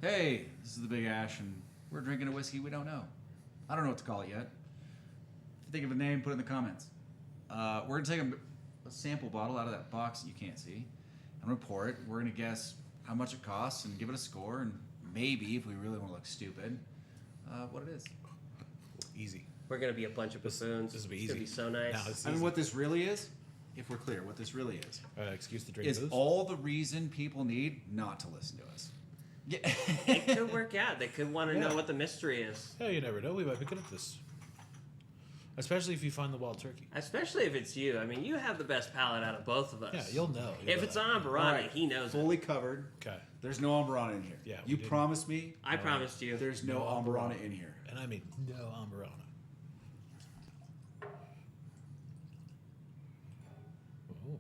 Hey, this is the Big Ash, and we're drinking a whiskey we don't know. I don't know what to call it yet. If you think of a name, put it in the comments. We're going to take a sample bottle out of that box that you can't see. I'm going to pour it. We're going to guess how much it costs and give it a score, and maybe, if we really want to look stupid, what it is. Easy. We're gonna be a bunch of buffoons. This will be It's easy. gonna be so nice. No, it's I mean, easy. what this really is, if we're clear, what this really Excuse the drink is booze. all the reason people need not to listen to us. Yeah. It could work out. They could want to know what the mystery is, Yeah, you never know. We might be good at this. Especially if you find the wild turkey. especially if it's you. I mean, you have the best palate out of both of us. Yeah, you'll know. If it's on Barani, he knows it. Fully covered. Okay. There's no Ambarana in here. Yeah, we You didn't. promised me I promised you. there's no Ambarana in here. And I mean no Ambarana. Oh.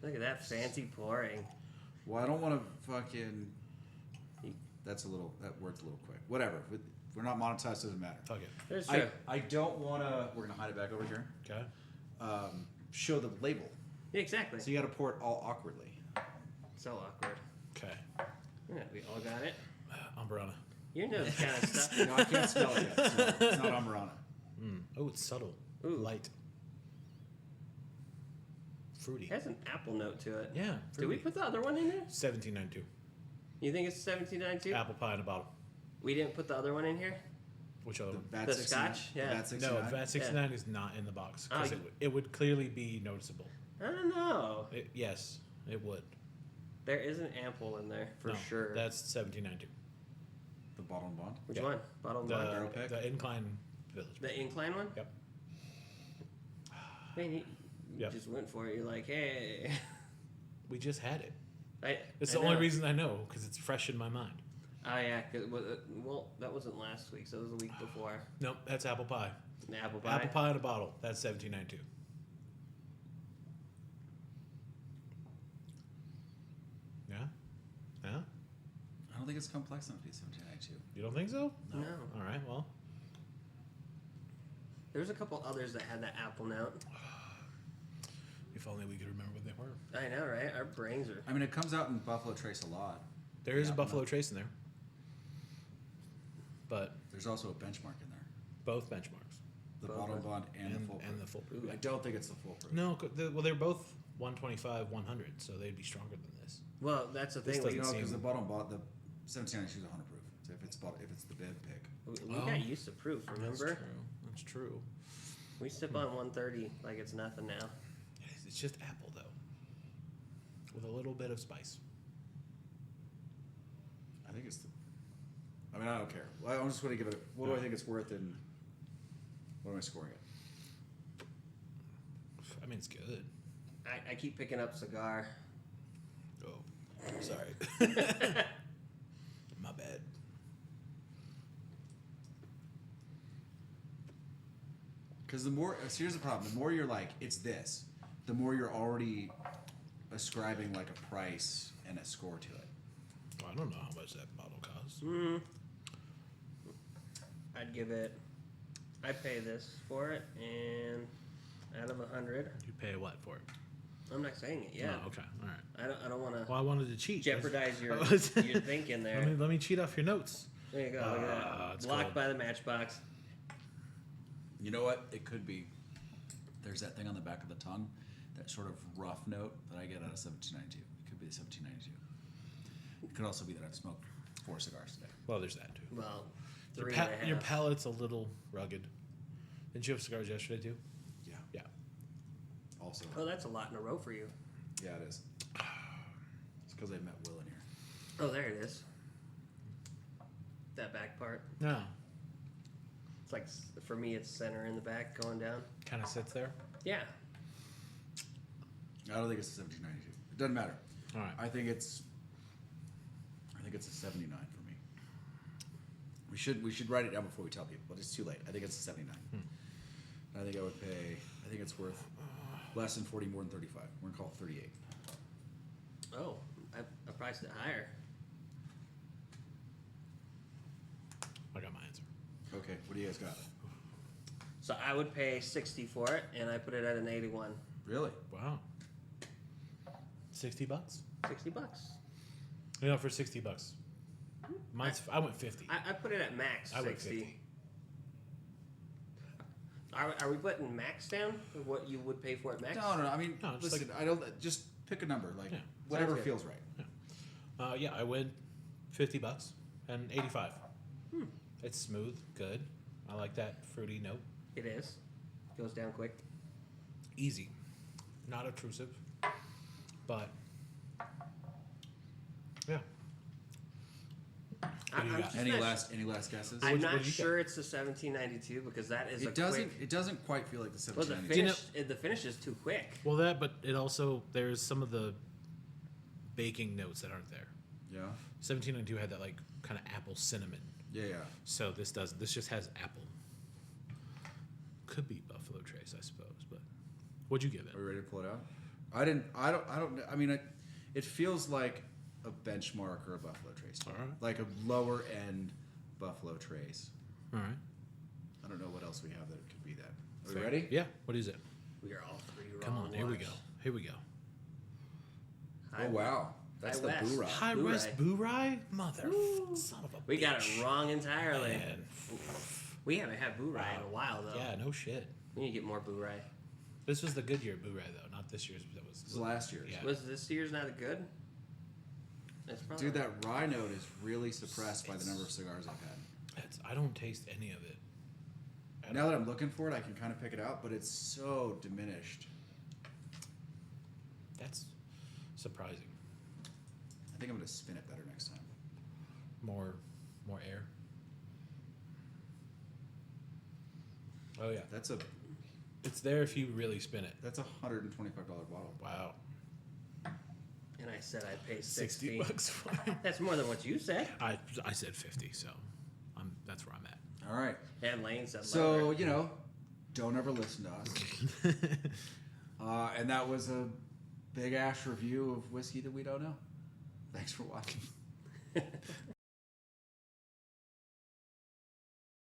Look at that fancy pouring. Well, I don't want to fucking. That word's a little quick. Whatever. If we're not monetized, doesn't matter. Fuck it. There's true. I don't want to. We're gonna hide it back over here. Okay. Show the label. Yeah, exactly. So you got to pour it all awkwardly. So awkward. Okay. Yeah, we all got it. Ambarana. You know this kind of stuff. No, I can't spell it yet. So it's not Ambarana. Oh, it's subtle. Ooh. Light. Fruity. It has an apple note to it. Yeah. Did we fruity. put the other one in there? 1792. You think it's 1792? Apple pie in a bottle. We didn't put the other one in here? Which other one? VAT The 69? Scotch? Yeah. VAT No, 69? VAT 69 is not in the box. Oh, Because it would clearly be noticeable. I don't know. Yes, it would. There is an ample in there for No, sure. That's 1792. The bottle and bond. Which yeah. one? Bottle and bond? barrel pick? The Incline Village. The incline one? Yep. Man, you Yep. just went for it. You're like, hey. We just had it. It's I the only know. reason I know because it's fresh in my mind. Oh yeah, well, that wasn't last week, so it was the week before. Nope, that's apple pie. The apple pie. Apple pie in a bottle. That's 1792. Yeah? Yeah? I don't think it's complex enough to be 1792. You don't think so? No. All right, well. There's a couple others that had that apple note. If only we could remember what they were. I know, right? Our brains are. I mean, it comes out in Buffalo Trace a lot. There is Yeah, a Buffalo no. Trace in there. But There's also a benchmark in there. both benchmarks. The Both bottle are- bond and the full and the proof. full proof. I don't think it's the full proof. No, well, they're both 125, 100, so they'd be stronger than this. Well, that's the This thing. doesn't We, No, seem- because the bottle and bond, the 1792 is 100 proof. So if it's the bib pick. we Oh. got used to proof, remember? That's true. That's true. We sip on 130 like it's nothing now. It's just apple, though, with a little bit of spice. I think it's the. I mean, I don't care. Well, I'm just going to give it. What do I think it's worth, and what am I scoring it? I mean, it's good. I keep picking up cigar. Oh, sorry. My bad. Because the more, so here's the problem: the more you're like, it's this, the more you're already ascribing like a price and a score to it. Well, I don't know how much that bottle costs. I'd give it. I pay this for it, and out of 100, You pay what for it? I'm not saying it yet. Oh, okay. All right. I don't want to Well, I wanted to cheat. jeopardize your I was- your thinking there. Let me cheat off your notes. There you go. Look at that. it's Blocked cold. by the matchbox. You know what? It could be. There's that thing on the back of the tongue, that sort of rough note that I get out of 1792. It could be the 1792. It could also be that I've smoked 4 cigars today. Well, there's that too. Well, Your, 3 and a half. your palate's a little rugged. Didn't you have cigars yesterday too? Yeah. Yeah. Also. Oh, that's a lot in a row for you. Yeah, it is. It's because I met Will in here. Oh, there it is. That back part. No. It's like, for me, it's center in the back going down. Kind of sits there. Yeah. I don't think it's a 1792. It doesn't matter. All right. I think it's a 79 for me. We should write it down before we tell people, but it's too late. I think it's a 79. I think I would pay. I think it's worth less than 40, more than 35. We're gonna call it 38. Oh, I priced it higher. I got my answer. Okay, what do you guys got? So I would pay 60 for it, and I put it at an 81. Really? Wow. $60. $60. You know, for $60. I went 50. I put it at max I went 60. 50. Are we putting max down? Or what you would pay for it max? No. I mean, No, just listen. I don't. Just pick a number, like Yeah. whatever Sounds good. feels right. Yeah, I went $50 and 85. It's smooth, good. I like that fruity note. It is. Goes down quick. Easy, not obtrusive, but yeah. What do you I'm got? just Any not- last guesses? I'm What not do you get? sure it's the 1792 because that is a It doesn't. quick. It doesn't quite feel like the Well, the 1792. finish, the finish is too quick. Well, that, but it also there's some of the baking notes that aren't there. Yeah. 1792 had that like kind of apple cinnamon. Yeah. So this just has apple. Could be Buffalo Trace, I suppose, but what'd you give it? Are we ready to pull it out? I don't. I mean, it feels like a benchmark or a Buffalo Trace. to me. All right. Like a lower end Buffalo Trace. All right. I don't know what else we have that could be that. Are we Fair. ready? Yeah. What is it? We are all three wrong. Come on, here we ones. go. Here we go. High Oh wow, that's High the West. Boo-Rye. High Boo-Rye. West Boo-Rye? Mother son of a We got bitch. it wrong entirely. Man. We haven't had Boo-Rye in a while though. Yeah, no shit. We need to get more Boo-Rye. This was the Goodyear Boo-Rye though, not this year's. That was This is last year's. Yeah. Was this year's not good? It's probably Dude, that rye note is really suppressed by the number of cigars I've had. I don't taste any of it. Now that I'm looking for it, I can kind of pick it out, but it's so diminished. That's surprising. I think I'm gonna spin it better next time. More air. Oh yeah, That's a it's there if you really spin it. $125 bottle. Wow, and I said I'd pay 60. $60 for it. That's more than what you said. I said 50, so that's where I'm at. All right. And Lane said So lower. don't ever listen to us. And that was a Big Ash review of whiskey that we don't know. Thanks for watching.